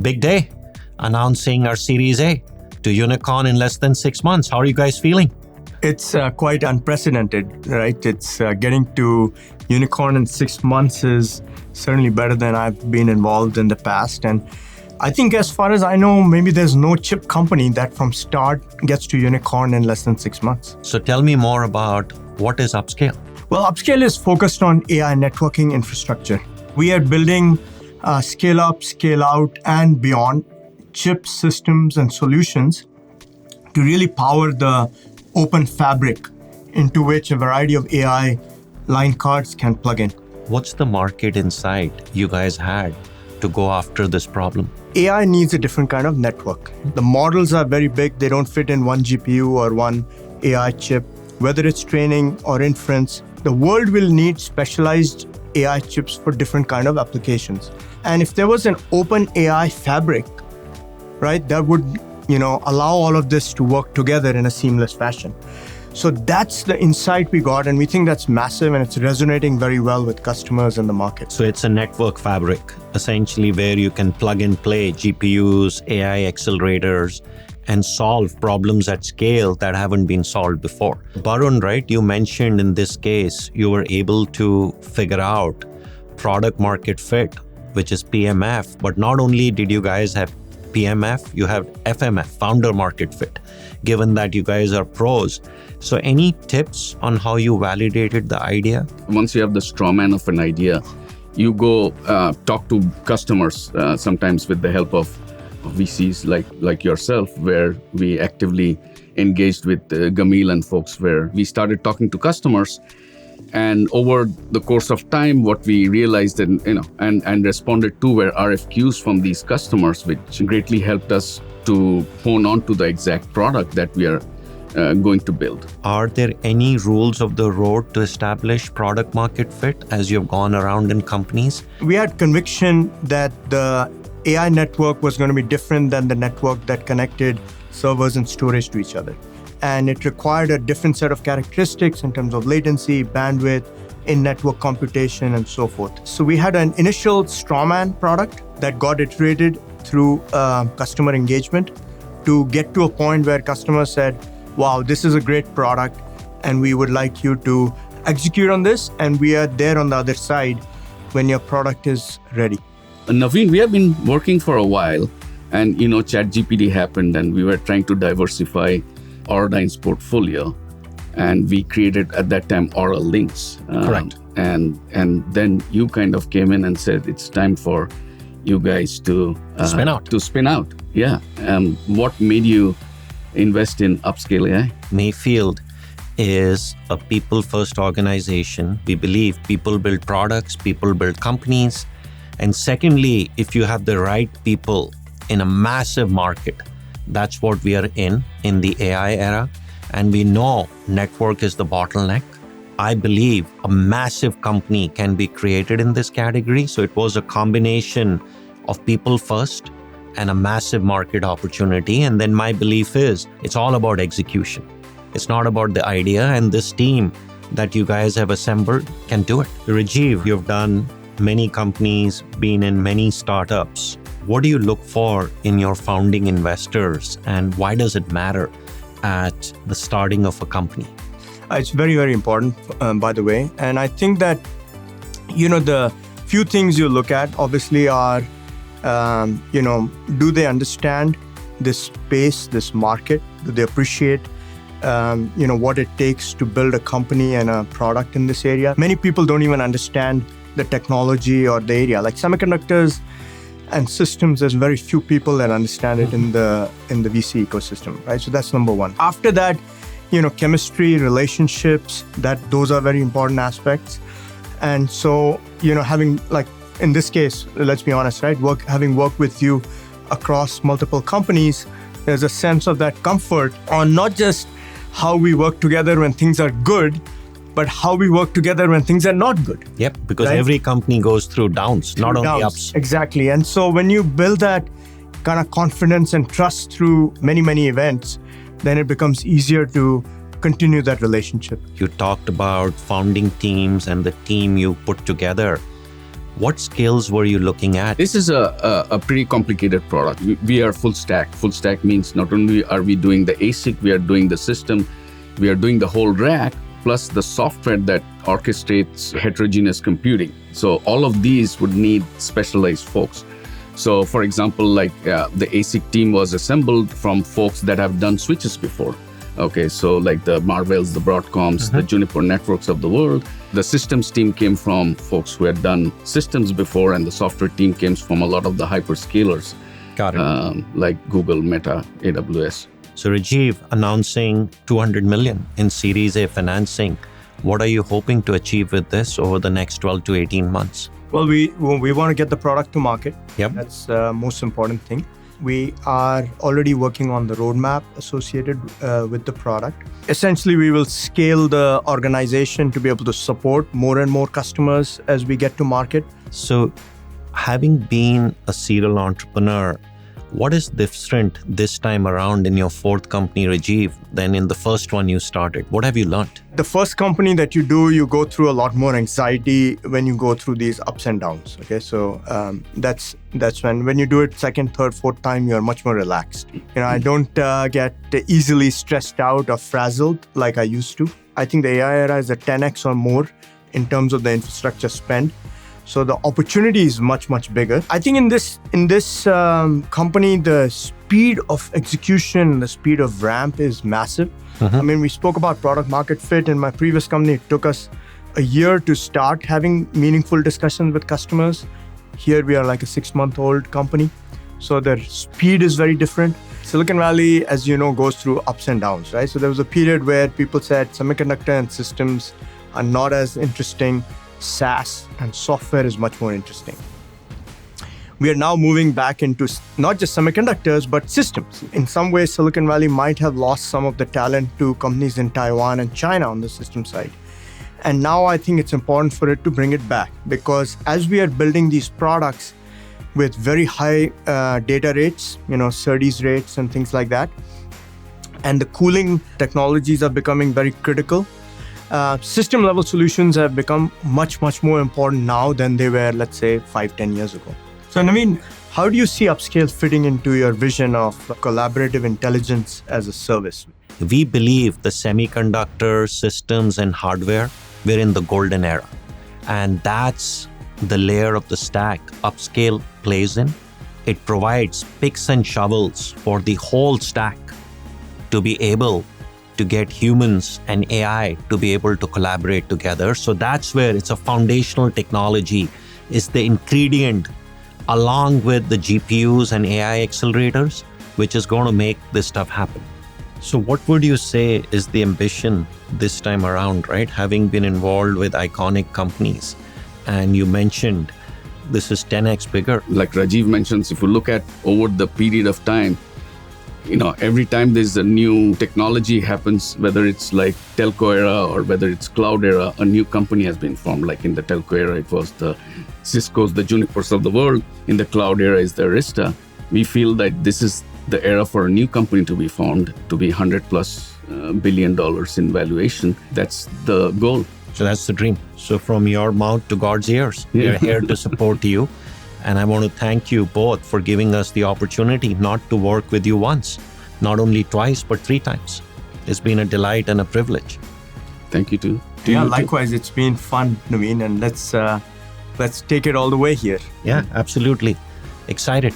Big day, announcing our Series A to unicorn in less than 6 months. How are you guys feeling? It's quite unprecedented, right? It's getting to unicorn in 6 months is certainly better than I've been involved in the past. And I think as far as I know, maybe there's no chip company that from start gets to unicorn in less than 6 months. So tell me more about what is Upscale? Well, Upscale is focused on AI networking infrastructure. We are building scale up, scale out, and beyond chip systems and solutions to really power the open fabric into which a variety of AI line cards can plug in. What's the market insight you guys had to go after this problem? AI needs a different kind of network. The models are very big. They don't fit in one GPU or one AI chip. Whether it's training or inference, the world will need specialized AI chips for different kind of applications. And if there was an open AI fabric, right, that would allow all of this to work together in a seamless fashion. So that's the insight we got, and we think that's massive, and it's resonating very well with customers in the market. So it's a network fabric, essentially, where you can plug and play GPUs, AI accelerators, and solve problems at scale that haven't been solved before. Barun, right, you mentioned in this case, you were able to figure out product market fit, which is PMF, but not only did you guys have PMF, you have FMF, founder market fit, given that you guys are pros. So any tips on how you validated the idea? Once you have the straw man of an idea, you go talk to customers, sometimes with the help of VCs like yourself, where we actively engaged with Gamil and folks, where we started talking to customers. And over the course of time, what we realized and responded to were RFQs from these customers, which greatly helped us to hone on to the exact product that we are going to build. Are there any rules of the road to establish product market fit as you've gone around in companies? We had conviction that the AI network was going to be different than the network that connected servers and storage to each other. And it required a different set of characteristics in terms of latency, bandwidth, in-network computation, and so forth. So we had an initial strawman product that got iterated through customer engagement to get to a point where customers said, wow, this is a great product, and we would like you to execute on this, and we are there on the other side when your product is ready. Naveen, we have been working for a while, and ChatGPT happened, and we were trying to diversify Ordine's portfolio, and we created at that time Oral Links. Correct. And then you kind of came in and said it's time for you guys to spin out. Yeah. What made you invest in Upscale AI? Mayfield is a people-first organization. We believe people build products, people build companies. And secondly, if you have the right people in a massive market, that's what we are in the AI era. And we know network is the bottleneck. I believe a massive company can be created in this category. So it was a combination of people first and a massive market opportunity. And then my belief is it's all about execution. It's not about the idea. And this team that you guys have assembled can do it. Rajiv, you've done many companies, been in many startups. What do you look for in your founding investors, and why does it matter at the starting of a company? It's very, very important, by the way. And I think that, the few things you look at obviously are, do they understand this space, this market? Do they appreciate, what it takes to build a company and a product in this area? Many people don't even understand the technology or the area. Like semiconductors and systems, there's very few people that understand it in the VC ecosystem, right? So that's number one. After that, chemistry, relationships, those are very important aspects. And so, having, like in this case, let's be honest, right? Having worked with you across multiple companies, there's a sense of that comfort on not just how we work together when things are good, but how we work together when things are not good. Yep, because every company goes through downs, not only ups. Exactly. And so when you build that kind of confidence and trust through many, many events, then it becomes easier to continue that relationship. You talked about founding teams and the team you put together. What skills were you looking at? This is a pretty complicated product. We are full stack. Full stack means not only are we doing the ASIC, we are doing the system, we are doing the whole rack, plus the software that orchestrates heterogeneous computing. So all of these would need specialized folks. So for example, like the ASIC team was assembled from folks that have done switches before. Okay, so like the Marvells, the Broadcoms, the Juniper Networks of the world. The systems team came from folks who had done systems before, and the software team came from a lot of the hyperscalers. Got it. Like Google, Meta, AWS. So Rajiv, announcing $200 million in Series A financing. What are you hoping to achieve with this over the next 12 to 18 months? Well, we want to get the product to market. Yep. That's the most important thing. We are already working on the roadmap associated with the product. Essentially, we will scale the organization to be able to support more and more customers as we get to market. So, having been a serial entrepreneur, what is different this time around in your fourth company, Rajiv, than in the first one you started? What have you learned? The first company that you do, you go through a lot more anxiety when you go through these ups and downs. Okay, so that's when you do it second, third, fourth time, you're much more relaxed. I don't get easily stressed out or frazzled like I used to. I think the AI era is a 10x or more in terms of the infrastructure spend. So the opportunity is much, much bigger. I think in this company, the speed of execution, the speed of ramp is massive. I mean, we spoke about product market fit. In my previous company, it took us a year to start having meaningful discussions with customers. Here we are like a 6-month-old company. So the speed is very different. Silicon Valley, as you know, goes through ups and downs, right? So there was a period where people said semiconductor and systems are not as interesting. SaaS and software is much more interesting. We are now moving back into not just semiconductors, but systems. In some ways, Silicon Valley might have lost some of the talent to companies in Taiwan and China on the system side. And now I think it's important for it to bring it back, because as we are building these products with very high data rates, SerDes rates and things like that, and the cooling technologies are becoming very critical. System level solutions have become much, much more important now than they were, let's say, 5-10 years ago. So, Naveen, how do you see Upscale fitting into your vision of collaborative intelligence as a service? We believe the semiconductor systems and hardware, we're in the golden era. And that's the layer of the stack Upscale plays in. It provides picks and shovels for the whole stack to be able to get humans and AI to be able to collaborate together. So that's where it's a foundational technology, is the ingredient along with the GPUs and AI accelerators, which is going to make this stuff happen. So what would you say is the ambition this time around, right? Having been involved with iconic companies, and you mentioned this is 10x bigger. Like Rajiv mentions, if you look at over the period of time, every time there's a new technology happens, whether it's like telco era or whether it's cloud era, a new company has been formed. Like in the telco era, it was the Cisco's, the Junipers of the world. In the cloud era is the Arista. We feel that this is the era for a new company to be formed, to be $100+ billion in valuation. That's the goal. So that's the dream. So from your mouth to God's ears, we are here to support you. And I want to thank you both for giving us the opportunity not to work with you once, not only twice, but 3 times. It's been a delight and a privilege. Thank you too. Likewise, it's been fun, Naveen, and let's take it all the way here. Yeah, absolutely. Excited.